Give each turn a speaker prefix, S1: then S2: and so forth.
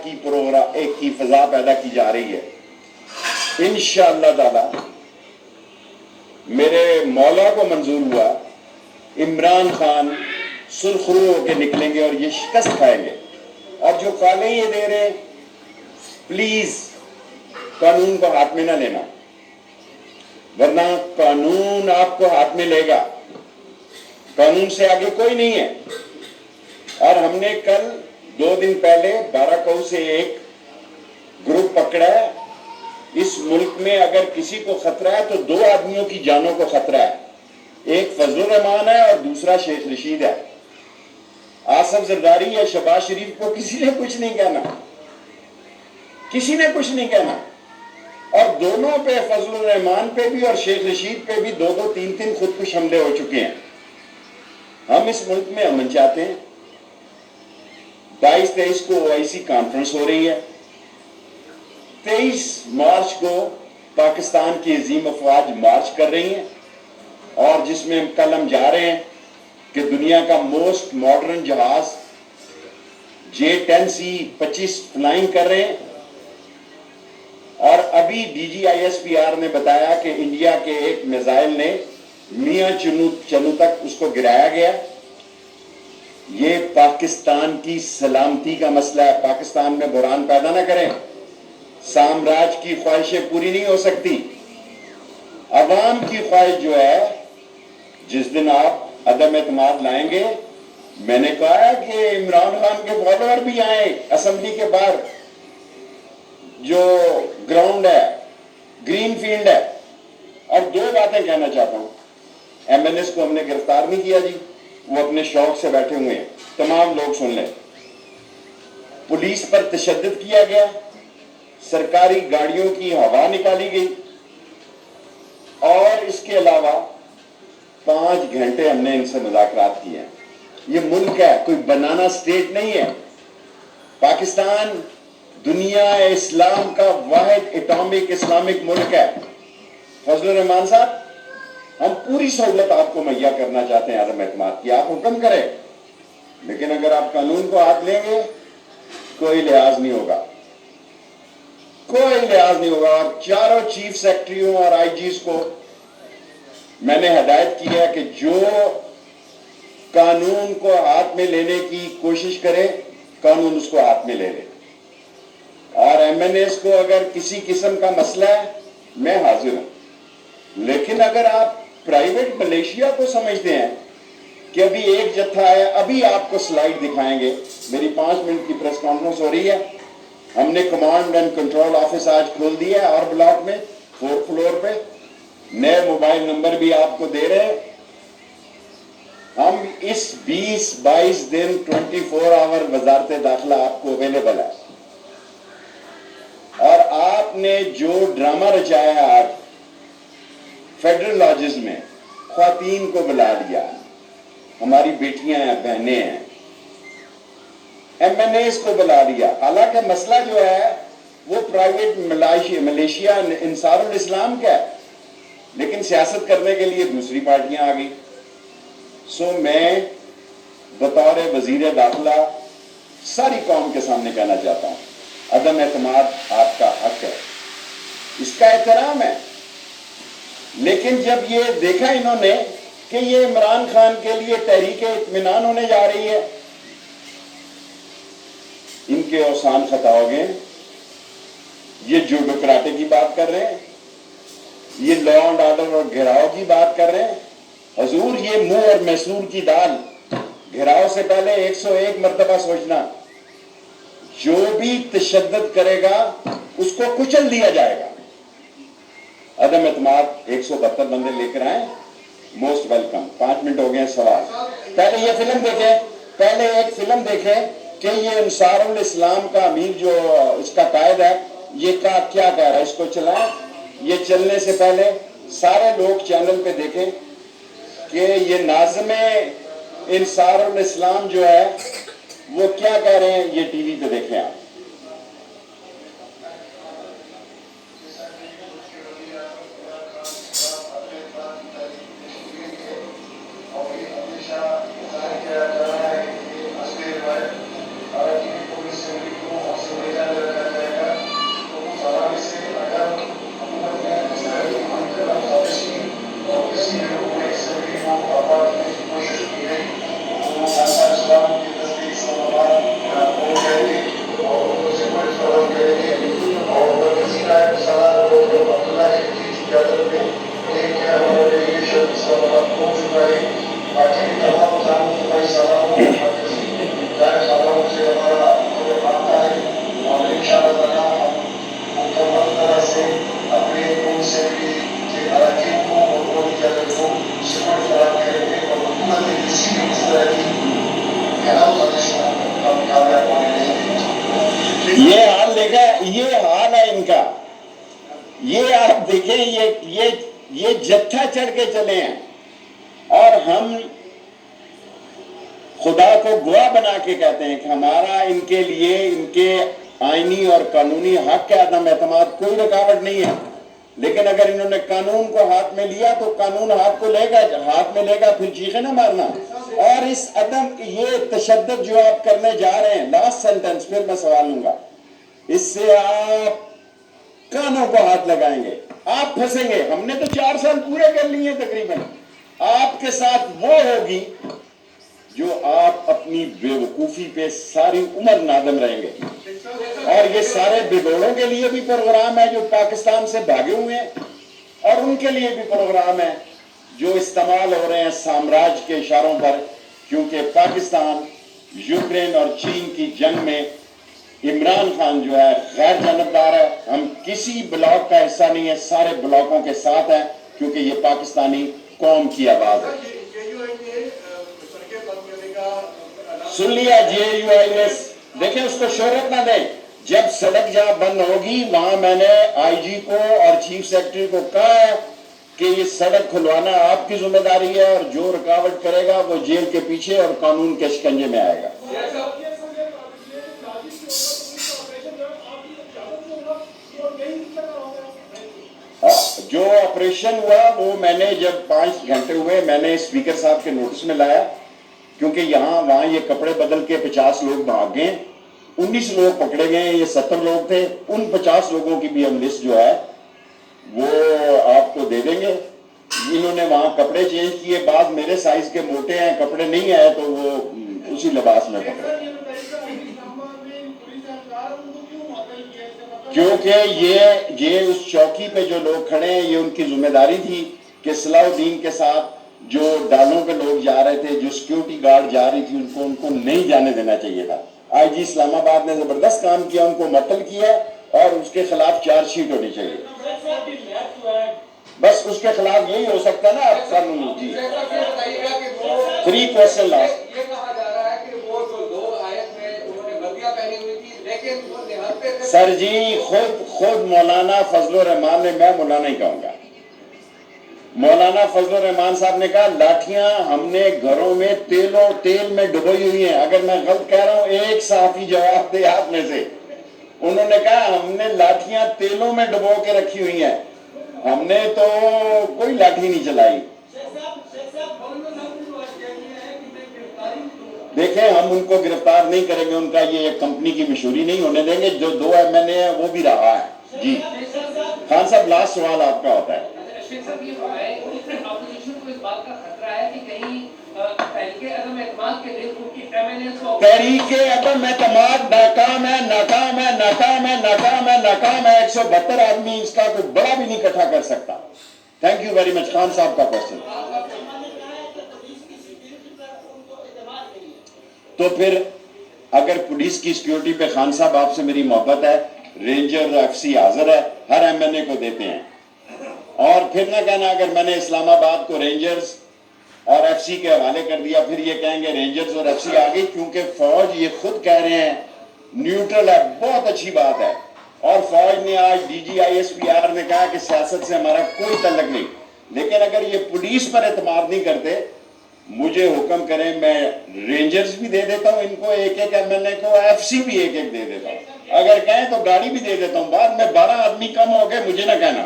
S1: کی پروگرام ایک کی فضا پیدا کی جا رہی ہے. انشاءاللہ تعالی میرے مولا کو منظور ہوا عمران خان سرخرو ہو کے نکلیں گے اور یہ شکست کھائیں گے. اور جو کالیں یہ دے رہے ہیں پلیز قانون کو ہاتھ میں نہ لینا, ورنہ قانون آپ کو ہاتھ میں لے گا. قانون سے آگے کوئی نہیں ہے. اور ہم نے کل 2 دن پہلے بارہ سے ایک گروپ پکڑا ہے. اس ملک میں اگر کسی کو خطرہ ہے تو 2 آدمیوں کی جانوں کو خطرہ ہے. ایک فضل الرحمان ہے اور دوسرا شیخ رشید ہے. آصف زرداری یا شہباز شریف کو کسی نے کچھ نہیں کہنا, کسی نے کچھ نہیں کہنا. اور دونوں پہ, فضل الرحمان پہ بھی اور شیخ رشید پہ بھی 2 3 خودکش حملے ہو چکے ہیں. ہم اس ملک میں امن چاہتے ہیں. 22-23 کو OIC کانفرنس ہو رہی ہے. 23 مارچ کو پاکستان کی عظیم افواج مارچ کر رہی ہیں, اور جس میں کل ہم جا رہے ہیں کہ دنیا کا موسٹ ماڈرن جہاز J-10C-25 فلائنگ کر رہے ہیں. اور ابھی DGISPR نے بتایا کہ انڈیا کے ایک میزائل نے میاں چنو تک اس کو گرایا گیا. یہ پاکستان کی سلامتی کا مسئلہ ہے. پاکستان میں بحران پیدا نہ کریں. سامراج کی خواہشیں پوری نہیں ہو سکتی. عوام کی خواہش جو ہے, جس دن آپ عدم اعتماد لائیں گے, میں نے کہا ہے کہ عمران خان کے فالوور بھی آئیں اسمبلی کے باہر, جو گراؤنڈ ہے, گرین فیلڈ ہے. اور 2 باتیں کہنا چاہتا ہوں. MNS کو ہم نے گرفتار نہیں کیا جی, وہ اپنے شوق سے بیٹھے ہوئے ہیں. تمام لوگ سن لیں. پولیس پر تشدد کیا گیا, سرکاری گاڑیوں کی ہوا نکالی گئی, اور اس کے علاوہ 5 گھنٹے ہم نے ان سے مذاکرات کیے ہیں. یہ ملک ہے, کوئی بنانا سٹیٹ نہیں ہے. پاکستان دنیا اسلام کا واحد اٹامک اسلامک ملک ہے. فضل الرحمان صاحب, ہم پوری سہولت آپ کو مہیا کرنا چاہتے ہیں عدم اعتماد کی. آپ حکم کریں, لیکن اگر آپ قانون کو ہاتھ لیں گے کوئی لحاظ نہیں ہوگا, کوئی لحاظ نہیں ہوگا. اور چاروں چیف سیکرٹریوں اور IGs کو میں نے ہدایت کی ہے کہ جو قانون کو ہاتھ میں لینے کی کوشش کرے, قانون اس کو ہاتھ میں لے لے. اور MNAs کو اگر کسی قسم کا مسئلہ ہے, میں حاضر ہوں. لیکن اگر آپ پرائیویٹ ملیشیا کو سمجھتے ہیں کہ ابھی ایک جتھا ہے, ابھی آپ کو سلائیڈ دکھائیں گے. میری 5 منٹ کی پریس کانفرنس ہو رہی ہے. ہم نے کمانڈ اینڈ کنٹرول آفس آج کھول دیا ہے, اور بلاک میں 4th فلور پہ. نئے موبائل نمبر بھی آپ کو دے رہے ہیں. ہم اس 20-22 دن 24 آور وزارت داخلہ آپ کو اویلیبل ہے. اور آپ نے جو ڈرامہ رچایا ہے آج فیڈرل لاجز میں, خواتین کو بلا لیا, ہماری بیٹیاں ہیں, بہنیں ہیں, MNAs کو بلا لیا. حالانکہ مسئلہ جو ہے وہ پرائیویٹ ملیشیا انصار الاسلام کا ہے, لیکن سیاست کرنے کے لیے دوسری پارٹیاں آ گئی. سو میں بطور وزیر داخلہ ساری قوم کے سامنے کہنا چاہتا ہوں, عدم اعتماد آپ کا حق ہے, اس کا احترام ہے. لیکن جب یہ دیکھا انہوں نے کہ یہ عمران خان کے لیے تحریک اطمینان ہونے جا رہی ہے, ان کے اوسان خطا ہو گئے. یہ جوڈو کراٹے کی بات کر رہے ہیں, یہ لا اینڈ آرڈر اور گھیراؤ کی بات کر رہے ہیں. حضور, یہ منہ اور میسور کی دال, گھیراؤ سے پہلے 101 مرتبہ سوچنا. جو بھی تشدد کرے گا اس کو کچل دیا جائے گا. عدم اعتماد 172 بندے لے کر آئیں, موسٹ ویلکم. 5 منٹ ہو گئے ہیں. سوال پہلے یہ فلم دیکھیں, پہلے ایک فلم دیکھیں کہ یہ انصار الاسلام کا امیر جو اس کا قائد ہے, یہ کیا کہہ رہا ہے, اس کو چلائیں. یہ چلنے سے پہلے سارے لوگ چینل پہ دیکھیں کہ یہ ناظم انصار الاسلام جو ہے وہ کیا کہہ رہے ہیں. یہ ٹی وی پہ دیکھیں آپ. یہ حال دیکھا، یہ حال ہے ان کا. یہ آپ دیکھیں، یہ جتھا چڑھ کے چلے ہیں، اور ہم خدا کو گواہ بنا کے کہتے ہیں کہ ہمارا ان کے لیے ان کے آئینی اور قانونی حق کے عدم اعتماد کوئی رکاوٹ نہیں ہے. لیکن اگر انہوں نے قانون کو ہاتھ میں لیا تو قانون ہاتھ میں لے گا، پھر چیخے نہ مارنا. اور اس عدم یہ تشدد جو آپ کرنے جا رہے ہیں، لاسٹ سینٹنس پھر میں سوال لوں گا، اس سے آپ کانوں کو ہاتھ لگائیں گے، آپ پھنسیں گے. ہم نے تو 4 سال پورے کر لیے تقریباً. آپ کے ساتھ وہ ہوگی جو آپ اپنی بے وقوفی پہ ساری عمر نادم رہیں گے. اور یہ سارے بگوڑوں کے لیے بھی پروگرام ہے جو پاکستان سے بھاگے ہوئے ہیں، اور ان کے لیے بھی پروگرام ہے جو استعمال ہو رہے ہیں سامراج کے اشاروں پر. کیونکہ پاکستان یوکرین اور چین کی جنگ میں عمران خان جو ہے غیر جانبدار ہے. ہم کسی بلاک کا حصہ نہیں ہے، سارے بلاکوں کے ساتھ ہیں، کیونکہ یہ پاکستانی قوم کی آواز ہے. سن لیا جے یو آئی نے. دیکھیں اس کو شہرت نہ دیں. جب سڑک جہاں بند ہوگی وہاں میں نے آئی جی کو اور چیف سیکرٹری کو کہا ہے کہ یہ سڑک کھلوانا آپ کی ذمہ داری ہے، اور جو رکاوٹ کرے گا وہ جیل کے پیچھے اور قانون کے شکنجے میں آئے گا. جو آپریشن ہوا وہ میں نے جب 5 گھنٹے ہوئے میں نے اسپیکر صاحب کے نوٹس میں لایا، کیونکہ وہاں یہ کپڑے بدل کے 50 لوگ بھاگ گئے، 19 لوگ پکڑے گئے، یہ 70 لوگ تھے. ان 50 لوگوں کی بھی ہم لسٹ جو ہے وہ آپ کو دے دیں گے. انہوں نے وہاں کپڑے چینج کیے، بعض میرے سائز کے موٹے ہیں، کپڑے نہیں آئے تو وہ اسی لباس میں پکڑے. کیونکہ یہ اس چوکی پہ جو لوگ کھڑے ہیں، یہ ان کی ذمہ داری تھی کہ صلاح الدین کے ساتھ جو ڈالوں پہ لوگ جا رہے تھے، جو سیکیورٹی گارڈ جا رہی تھی، ان کو نہیں جانے دینا چاہیے تھا. آئی جی اسلام آباد نے زبردست کام کیا، ان کو معطل کیا، اور اس کے خلاف چارج شیٹ ہونی چاہیے. بس اس کے خلاف یہی ہو سکتا ہے نا. آپ قانون جی 3 کوسچن لاسٹ. سر جی خود مولانا فضل الرحمان نے، میں مولانا ہی کہوں گا، مولانا فضل الرحمان صاحب نے کہا لاٹھیاں ہم نے گھروں میں تیل میں ڈبوئی ہوئی ہیں. اگر میں غلط کہہ رہا ہوں ایک صحافی جواب دے آپ میں سے. انہوں نے کہا ہم نے لاٹھیاں تیلوں میں ڈبو کے رکھی ہوئی ہیں، ہم نے تو کوئی لاٹھی نہیں چلائی. دیکھیں ہم ان کو گرفتار نہیں کریں گے، ان کا یہ ایک کمپنی کی مشہوری نہیں ہونے دیں گے. جو 2 MNA ہے وہ بھی رہا ہے. جی خان صاحب لاسٹ سوال آپ کا ہوتا ہے. تحریک عدم اعتماد ناکام ہے، ناکام ہے، ناکام ہے، ناکام ہے، ناکام ہے. 172 آدمی اس کا کوئی بڑا بھی نہیں اکٹھا کر سکتا. Thank you very much. Khan صاحب کا کوشچن. تو پھر اگر پولیس کی سیکیورٹی پہ خان صاحب آپ سے میری محبت ہے، رینجر FCC حاضر ہے، ہر MNA کو دیتے ہیں. اور پھر نہ کہنا اگر میں نے اسلام آباد کو رینجرز اور FCC کے حوالے کر دیا پھر یہ کہیں گے رینجرز اور FCC آ گئی. کیونکہ فوج یہ خود کہہ رہے ہیں نیوٹرل ہے. بہت اچھی بات ہے. اور فوج نے آج DG ISPR نے کہا کہ سیاست سے ہمارا کوئی تعلق نہیں. لیکن اگر یہ پولیس پر اعتماد نہیں کرتے، مجھے حکم کریں، میں رینجرز بھی دے دیتا ہوں ان کو ایک MNA کو، FCC بھی ایک دے دیتا ہوں. اگر کہیں تو گاڑی بھی دے دیتا ہوں. بعد میں 12 آدمی کم ہو گئے، مجھے نہ کہنا.